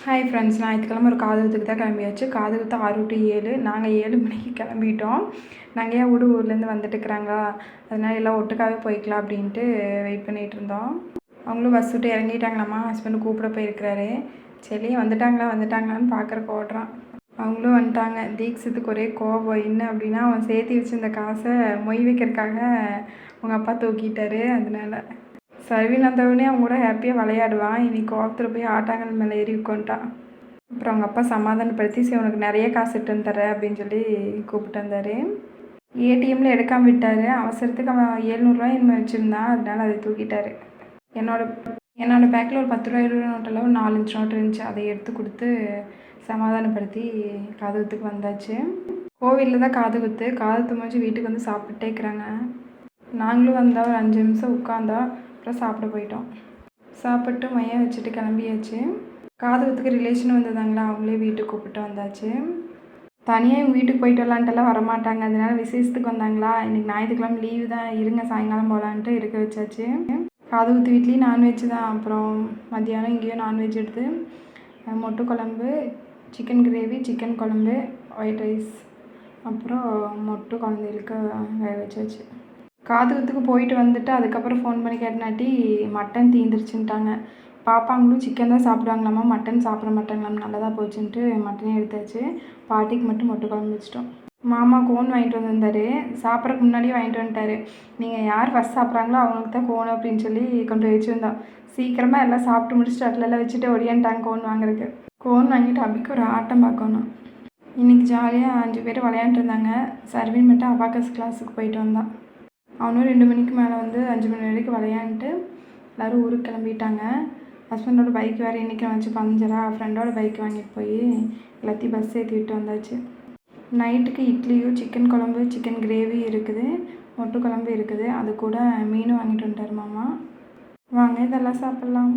Hi friends, ஞாயிற்றுக்கிழமை ஒரு காது தான் கிளம்பியாச்சு. காது 6 to 7. நாங்கள் 7 மணிக்கு கிளம்பிட்டோம். நாங்கள் ஏன் ஊர்லேருந்து வந்துட்டுருக்குறாங்களா, அதனால் எல்லாம் ஒட்டுக்காகவே போய்க்கலாம் அப்படின்ட்டு வெயிட் பண்ணிகிட்டு இருந்தோம். அவங்களும் பஸ் விட்டு இறங்கிட்டாங்களாம்மா. ஹஸ்பண்டு கூப்பிட போயிருக்கிறாரு. சரி வந்துட்டாங்களான்னு பார்க்குறக்கு ஓடுறான். அவங்களும் வந்துட்டாங்க. தீக்ஷித்துக்கு ஒரே கோபம். என்ன அப்படின்னா, அவன் சேர்த்து வச்சுருந்த காசை மொய் வைக்கிறதுக்காக அவங்க அப்பா தூக்கிட்டாரு. அதனால சர்வீன் வந்தவொடனே அவங்க கூட ஹாப்பியாக விளையாடுவான். இன்னைக்கு கோவத்தில் போய் ஆட்டாங்கல் மேலே ஏறி உட்காந்துட்டான். அப்புறம் அவங்க அப்பா சமாதானப்படுத்தி, சரி உனக்கு நிறைய காசு இட்டு வந்து தரேன் அப்படின்னு சொல்லி கூப்பிட்டு வந்தார். ஏடிஎம்மில் எடுக்காமல் விட்டார். அவசரத்துக்கு அவன் 700 இனிமே வச்சுருந்தான். அதனால அதை தூக்கிட்டார். என்னோட பேக்கில் ஒரு 10 ரூபா நோட்டில் ஒரு 4 நோட்டு இருந்துச்சு. அதை எடுத்து கொடுத்து சமாதானப்படுத்தி காதுகுத்துக்கு வந்தாச்சு. கோவிலில் தான் காதுகுத்து முடிஞ்சு வீட்டுக்கு வந்து சாப்பிட்டே இருக்கிறாங்க. நாங்களும் வந்தால் ஒரு 5 நிமிஷம் உட்காந்தோம். அப்புறம் சாப்பிட போயிட்டோம். சாப்பிட்டு மையம் வச்சுட்டு கிளம்பியாச்சு. காதுகுத்துக்கு ரிலேஷன் வந்ததாங்களா, அவங்களே வீட்டுக்கு கூப்பிட்டு வந்தாச்சு. தனியாக இவங்க வீட்டுக்கு போயிட்டு வரலான்ட்டுலாம் வரமாட்டாங்க. அதனால விசேஷத்துக்கு வந்தாங்களா, இன்றைக்கி ஞாயிற்றுக்கிழமை லீவு தான், இருங்க சாயங்காலம் போகலான்ட்டு இருக்க வச்சாச்சு. காதுகுத்து வீட்லேயும் நான்வெஜ் தான். அப்புறம் மத்தியானம் இங்கேயும் நான்வெஜ் எடுத்து மொட்டு குழம்பு, சிக்கன் கிரேவி, சிக்கன் குழம்பு, ஒயிட் ரைஸ், அப்புறம் மொட்டு குழந்தைகளுக்கு வேக வச்சாச்சு. காதுகுத்துக்கு போயிட்டு வந்துட்டு அதுக்கப்புறம் ஃபோன் பண்ணி கேட்டனாட்டி மட்டன் தீந்துருச்சுன்ட்டாங்க. பாப்பாங்களும் சிக்கன் தான் சாப்பிடுவாங்களாம்மா, மட்டன் சாப்பிட மாட்டாங்களாம். நல்லதாக போச்சுன்ட்டு மட்டனே எடுத்தாச்சு. பாட்டிக்கு மட்டும் மொட்டை குழம்பு வச்சிட்டோம். மாமா கோன் வாங்கிட்டு வந்திருந்தாரு. சாப்பிட்றதுக்கு முன்னாடியே வாங்கிட்டு வந்துட்டாரு. நீங்கள் யார் ஃபஸ்ட் சாப்பிட்றாங்களோ அவங்களுக்கு தான் கோன் அப்படின்னு சொல்லி கொண்டு போய் வச்சுருந்தோம். சீக்கிரமாக எல்லாம் சாப்பிட்டு முடிச்சுட்டு அட்லெல்லாம் வச்சுட்டு ஒடியான்ட்டாங்க கோன் வாங்குறதுக்கு. கோன் வாங்கிட்டு அபிக்கு ஒரு ஆட்டம் பார்க்கணும். இன்றைக்கி ஜாலியாக 5 பேர் விளையாண்டுருந்தாங்க. சர்வீன் மட்டும் அபாக்கஸ் கிளாஸுக்கு போயிட்டு வந்தான். அவனும் 2 மணிக்கு மேலே வந்து 5 மணி வரைக்கும் விளையாண்டுட்டு எல்லோரும் ஊருக்கு கிளம்பிட்டாங்க. ஹஸ்பண்டோட பைக் வேறு இன்றைக்கி வச்சு பஞ்சரா, ஃப்ரெண்டோட பைக் வாங்கிட்டு போய் எல்லாத்தையும் பஸ் ஏற்றி விட்டு வந்தாச்சு. நைட்டுக்கு இட்லியும் சிக்கன் குழம்பு, சிக்கன் கிரேவி இருக்குது, மொட்டு குழம்பு இருக்குது. அது கூட மீனும் வாங்கிட்டு வந்துட்டார் மாமா. வாங்க இதெல்லாம் சாப்பிட்லாம்.